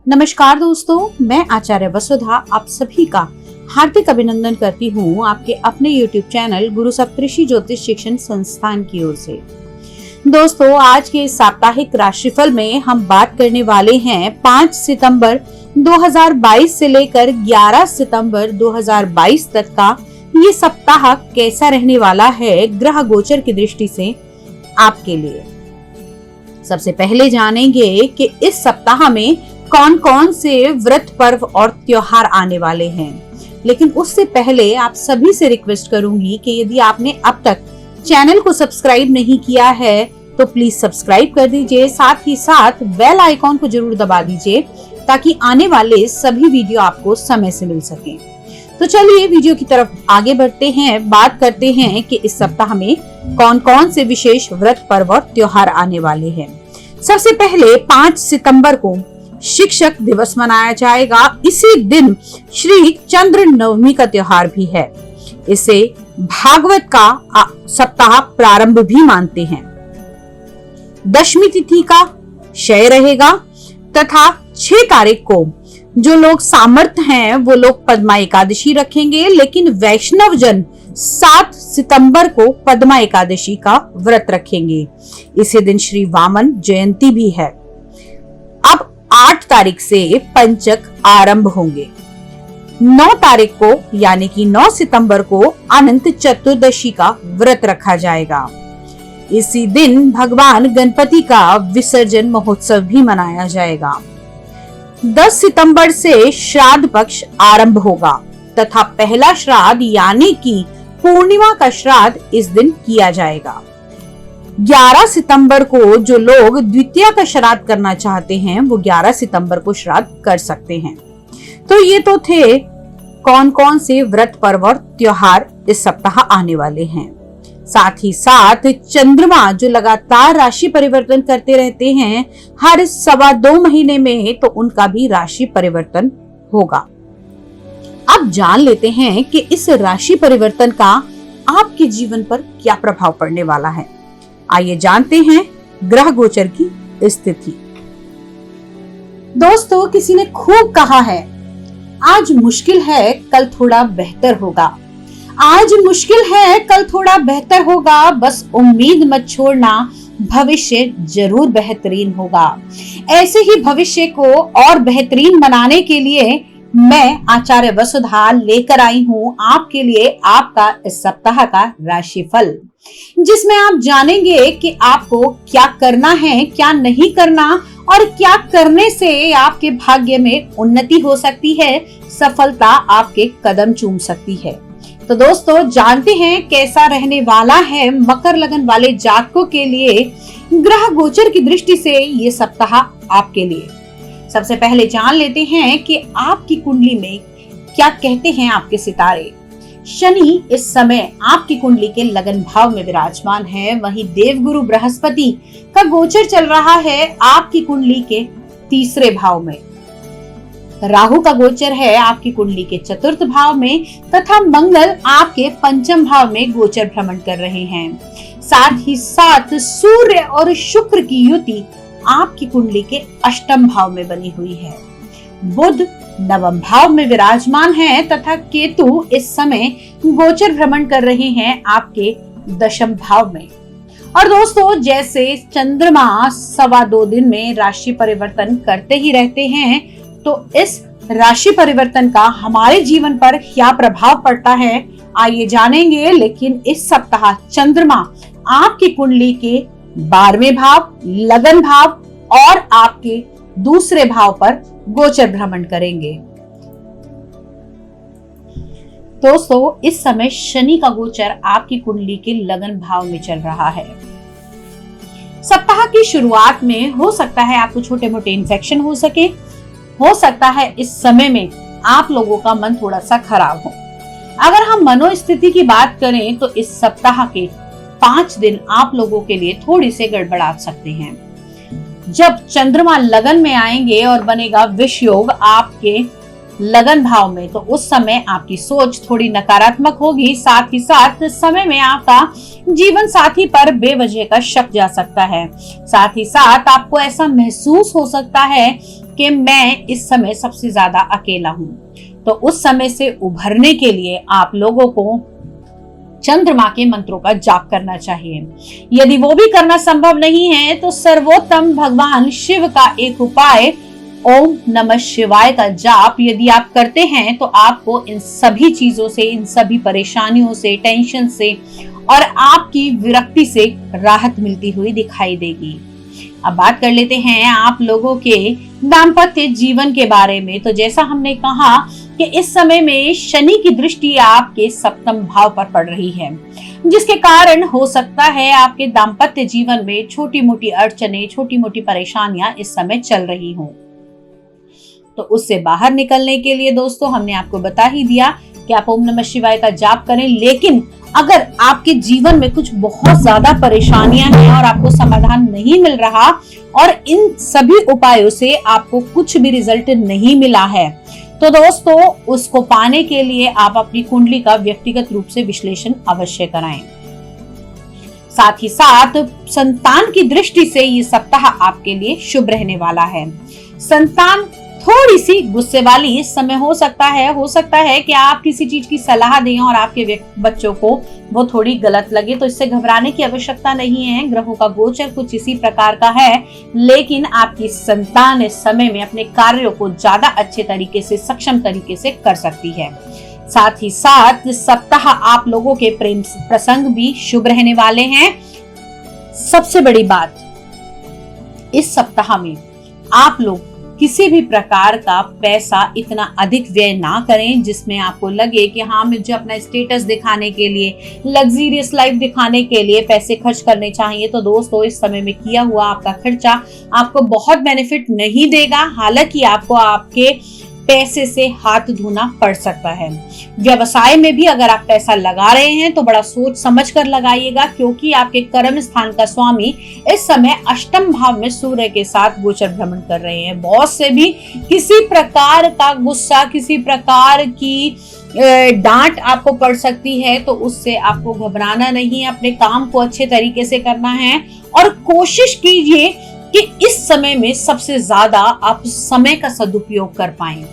नमस्कार दोस्तों, मैं आचार्य वसुधा आप सभी का हार्दिक अभिनंदन करती हूँ आपके अपने YouTube चैनल गुरु सप्तऋषि ज्योतिष शिक्षण संस्थान की ओर से। दोस्तों, आज के साप्ताहिक राशिफल में हम बात करने वाले हैं 5 सितंबर 2022 से लेकर 11 सितंबर 2022 तक का ये सप्ताह कैसा रहने वाला है ग्रह गोचर की दृष्टि से आपके लिए। सबसे पहले जानेंगे कि इस सप्ताह में कौन कौन से व्रत पर्व और त्योहार आने वाले हैं। लेकिन उससे पहले आप सभी से रिक्वेस्ट करूंगी कि यदि आपने अब तक चैनल को सब्सक्राइब नहीं किया है तो प्लीज सब्सक्राइब कर दीजिए, साथ ही साथ बेल आइकॉन को जरूर दबा दीजिए ताकि आने वाले सभी वीडियो आपको समय से मिल सके। तो चलिए वीडियो की तरफ आगे बढ़ते हैं, बात करते हैं कि इस सप्ताह में कौन कौन से विशेष व्रत पर्व और त्योहार आने वाले हैं। सबसे पहले 5 सितंबर को शिक्षक दिवस मनाया जाएगा। इसी दिन श्री चंद्र नवमी का त्योहार भी है। इसे भागवत का सप्ताह प्रारंभ भी मानते हैं। दशमी तिथि का क्षय रहेगा तथा 6 तारीख को जो लोग सामर्थ्य हैं वो लोग पद्मा एकादशी रखेंगे, लेकिन वैष्णव जन 7 सितंबर को पद्मा एकादशी का व्रत रखेंगे। इसी दिन श्री वामन जयंती भी है। अब 8 तारीख से पंचक आरंभ होंगे। 9 तारीख को यानी कि 9 सितंबर को अनंत चतुर्दशी का व्रत रखा जाएगा। इसी दिन भगवान गणपति का विसर्जन महोत्सव भी मनाया जाएगा। 10 सितंबर से श्राद्ध पक्ष आरंभ होगा तथा पहला श्राद्ध यानी कि पूर्णिमा का श्राद्ध इस दिन किया जाएगा। 11 सितंबर को जो लोग द्वितीया का श्राद्ध करना चाहते हैं वो 11 सितंबर को श्राद्ध कर सकते हैं। तो ये तो थे कौन कौन से व्रत पर्व और त्योहार इस सप्ताह आने वाले हैं। साथ ही साथ चंद्रमा जो लगातार राशि परिवर्तन करते रहते हैं हर 2.25 महीने में, तो उनका भी राशि परिवर्तन होगा। अब जान लेते हैं कि इस राशि परिवर्तन का आपके जीवन पर क्या प्रभाव पड़ने वाला है। आइए जानते हैं ग्रह गोचर की स्थिति। दोस्तों, किसी ने खूब कहा है, आज मुश्किल है कल थोड़ा बेहतर होगा। आज मुश्किल है कल थोड़ा बेहतर होगा, बस उम्मीद मत छोड़ना, भविष्य जरूर बेहतरीन होगा। ऐसे ही भविष्य को और बेहतरीन बनाने के लिए मैं आचार्य वसुधा लेकर आई हूँ आपके लिए आपका इस सप्ताह का राशिफल, जिसमें आप जानेंगे कि आपको क्या करना है, क्या नहीं करना और क्या करने से आपके भाग्य में उन्नति हो सकती है, सफलता आपके कदम चूम सकती है। तो दोस्तों, जानते हैं कैसा रहने वाला है मकर लगन वाले जातकों के लिए ग्रह गोचर की दृष्टि से ये सप्ताह आपके लिए। सबसे पहले जान लेते हैं कि आपकी कुंडली में क्या कहते हैं आपके सितारे। शनि इस समय आपकी कुंडली के लगन भाव में विराजमान है। वहीं देवगुरु बृहस्पति का गोचर चल रहा है आपकी कुंडली के 3 भाव में। राहु का गोचर है आपकी कुंडली के 4th भाव में तथा मंगल आपके 5th भाव में गोचर भ्रमण कर रहे हैं। साथ ही साथ सूर्य और शुक्र की युति आपकी कुंडली के 8th भाव में बनी हुई है। बुध 9वें भाव में विराजमान है तथा केतु इस समय गोचर भ्रमण कर रहे हैं आपके 10वें भाव में। और दोस्तों, जैसे चंद्रमा 2.25 दिन में राशि परिवर्तन करते ही रहते हैं, तो इस राशि परिवर्तन का हमारे जीवन पर क्या प्रभाव पड़ता है आइए जानेंगे। लेकिन इस सप्ताह चंद्रमा आपकी कुंडली के 12वें भाव, लगन भाव और आपके 2 भाव पर गोचर भ्रमण करेंगे। दोस्तों, इस समय शनि का गोचर आपकी कुंडली के लगन भाव में चल रहा है। सप्ताह की शुरुआत में हो सकता है आपको छोटे मोटे इन्फेक्शन हो सकता है इस समय में आप लोगों का मन थोड़ा सा खराब हो। अगर हम मनोस्थिति की बात करें तो इस सप्ताह के 5 दिन आप लोगों के लिए थोड़ी से गड़बड़ा सकते हैं। जब चंद्रमा लगन में आएंगे और बनेगा विष योग आपके लगन भाव में, तो उस समय आपकी सोच थोड़ी नकारात्मक होगी। साथ ही साथ समय में आपका जीवन साथी पर बेवजह का शक जा सकता है। साथ ही साथ आपको ऐसा महसूस हो सकता है कि मैं इस समय सबसे ज्यादा अकेला हूं। तो उस समय से उभरने के लिए आप लोगों को चंद्रमा के मंत्रों का जाप करना चाहिए। यदि वो भी करना संभव नहीं है तो सर्वोत्तम भगवान शिव का एक उपाय ओम नमः शिवाय का जाप यदि आप करते हैं तो आपको इन सभी चीजों से, इन सभी परेशानियों से, टेंशन से और आपकी विरक्ति से राहत मिलती हुई दिखाई देगी। अब बात कर लेते हैं आप लोगों के दाम्पत्य जीवन के बारे में। तो जैसा हमने कहा कि इस समय में शनि की दृष्टि आपके सप्तम भाव पर पड़ रही है, जिसके कारण हो सकता है आपके दाम्पत्य जीवन में छोटी मोटी अड़चने, छोटी मोटी परेशानियां इस समय चल रही हों। तो उससे बाहर निकलने के लिए दोस्तों हमने आपको बता ही दिया कि आप ओम नमः शिवाय का जाप करें। लेकिन अगर आपके जीवन में कुछ बहुत ज्यादा परेशानियां हैं और आपको समाधान नहीं मिल रहा और इन सभी उपायों से आपको कुछ भी रिजल्ट नहीं मिला है, तो दोस्तों उसको पाने के लिए आप अपनी कुंडली का व्यक्तिगत रूप से विश्लेषण अवश्य कराएं। साथ ही साथ संतान की दृष्टि से ये सप्ताह आपके लिए शुभ रहने वाला है। संतान थोड़ी सी गुस्से वाली इस समय हो सकता है कि आप किसी चीज की सलाह दें और आपके बच्चों को वो थोड़ी गलत लगे, तो इससे घबराने की आवश्यकता नहीं है। ग्रहों का गोचर कुछ इसी प्रकार का है, लेकिन आपकी संतान इस समय में अपने कार्यों को ज्यादा अच्छे तरीके से, सक्षम तरीके से कर सकती है। साथ ही साथ इस सप्ताह आप लोगों के प्रेम प्रसंग भी शुभ रहने वाले हैं। सबसे बड़ी बात, इस सप्ताह में आप लोग किसी भी प्रकार का पैसा इतना अधिक व्यय ना करें जिसमें आपको लगे कि हाँ मुझे अपना स्टेटस दिखाने के लिए, लग्जरियस लाइफ दिखाने के लिए पैसे खर्च करने चाहिए। तो दोस्तों इस समय में किया हुआ आपका खर्चा आपको बहुत बेनिफिट नहीं देगा। हालांकि आपको आपके पैसे से हाथ धोना पड़ सकता है। व्यवसाय में भी अगर आप पैसा लगा रहे हैं तो बड़ा सोच समझ कर लगाइएगा, क्योंकि आपके कर्म स्थान का स्वामी इस समय अष्टम भाव में सूर्य के साथ गोचर भ्रमण कर रहे हैं। बॉस से भी किसी प्रकार का गुस्सा, किसी प्रकार की डांट आपको पड़ सकती है, तो उससे आपको घबराना नहीं है। अपने काम को अच्छे तरीके से करना है और कोशिश कीजिए कि इस समय में सबसे ज्यादा आप समय का सदुपयोग कर पाएं,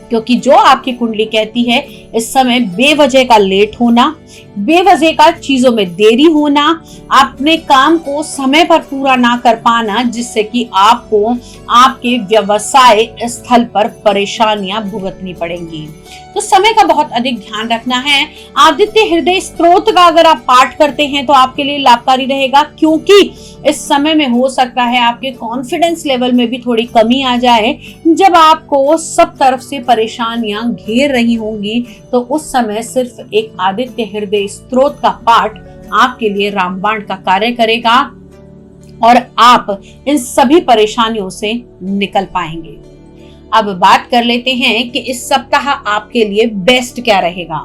क्योंकि जो आपकी कुंडली कहती है इस समय बेवजह का लेट होना, बेवजह का चीजों में देरी होना, अपने काम को समय पर पूरा ना कर पाना, जिससे कि आपको आपके व्यवसाय स्थल पर परेशानियां भुगतनी पड़ेंगी। तो समय का बहुत अधिक ध्यान रखना है। आदित्य हृदय स्तोत्र का अगर आप पाठ करते हैं तो आपके लिए लाभकारी रहेगा, क्योंकि इस समय में हो सकता है आपके कॉन्फिडेंस लेवल में भी थोड़ी कमी आ जाए। जब आपको सब तरफ से परेशानियां घेर रही होंगी तो उस समय सिर्फ एक आदित्य हृदय स्तोत्र का पाठ आपके लिए रामबाण का कार्य करेगा और आप इन सभी परेशानियों से निकल पाएंगे। अब बात कर लेते हैं कि इस सप्ताह आपके लिए बेस्ट क्या रहेगा।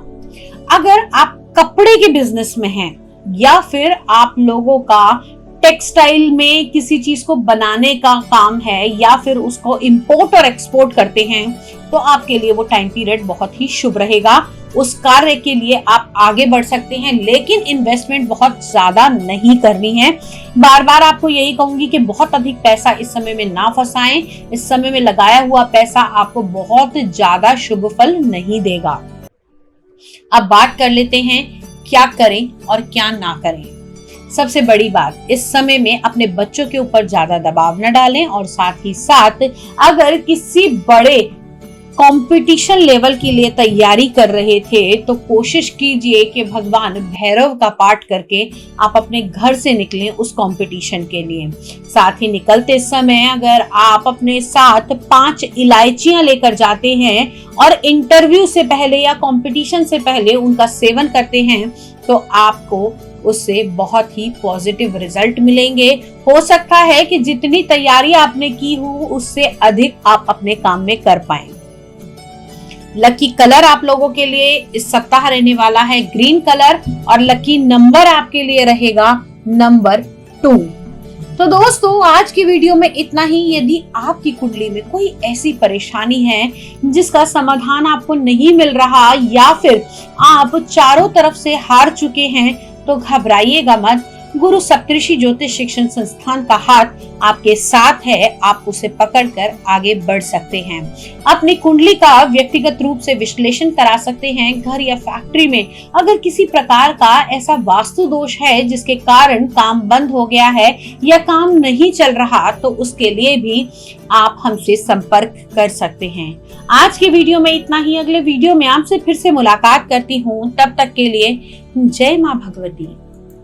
अगर आप कपड़े के बिजनेस में हैं या फिर आप लोगों का टेक्सटाइल में किसी चीज को बनाने का काम है या फिर उसको इंपोर्ट और एक्सपोर्ट करते हैं, तो आपके लिए वो टाइम पीरियड बहुत ही शुभ रहेगा। उस कार्य के लिए आप आगे बढ़ सकते हैं, लेकिन इन्वेस्टमेंट बहुत ज्यादा नहीं करनी है। बार बार आपको यही कहूंगी कि बहुत अधिक पैसा इस समय में ना फंसाएं। इस समय में लगाया हुआ पैसा आपको बहुत ज्यादा शुभ फल नहीं देगा। अब बात कर लेते हैं क्या करें और क्या ना करें। सबसे बड़ी बात, इस समय में अपने बच्चों के ऊपर ज्यादा दबाव न डालें और साथ ही साथ अगर किसी बड़े कंपटीशन लेवल के लिए तैयारी कर रहे थे तो कोशिश कीजिए कि भगवान भैरव का पाठ करके आप अपने घर से निकलें उस कंपटीशन के लिए। साथ ही निकलते समय अगर आप अपने साथ 5 इलायचियां लेकर जाते हैं और इंटरव्यू से पहले या कंपटीशन से पहले उनका सेवन करते हैं तो आपको उससे बहुत ही पॉजिटिव रिजल्ट मिलेंगे। हो सकता है कि जितनी तैयारी आपने की हो उससे अधिक आप अपने काम में कर पाएं। लकी कलर आप लोगों के लिए इस सप्ताह रहने वाला है ग्रीन कलर और लकी नंबर आपके लिए रहेगा नंबर 2। तो दोस्तों आज की वीडियो में इतना ही। यदि आपकी कुंडली में कोई ऐसी परेशानी है जिसका समाधान आपको नहीं मिल रहा या फिर आप चारों तरफ से हार चुके हैं तो घबराइएगा मत। गुरु सप्तऋषि ज्योतिष शिक्षण संस्थान का हाथ आपके साथ है, आप उसे पकड़कर आगे बढ़ सकते हैं। अपनी कुंडली का व्यक्तिगत रूप से विश्लेषण करा सकते हैं। घर या फैक्ट्री में अगर किसी प्रकार का ऐसा वास्तु दोष है जिसके कारण काम बंद हो गया है या काम नहीं चल रहा, तो उसके लिए भी आप हमसे संपर्क कर सकते हैं। आज के वीडियो में इतना ही। अगले वीडियो में आपसे फिर से मुलाकात करती हूँ। तब तक के लिए जय माँ भगवती।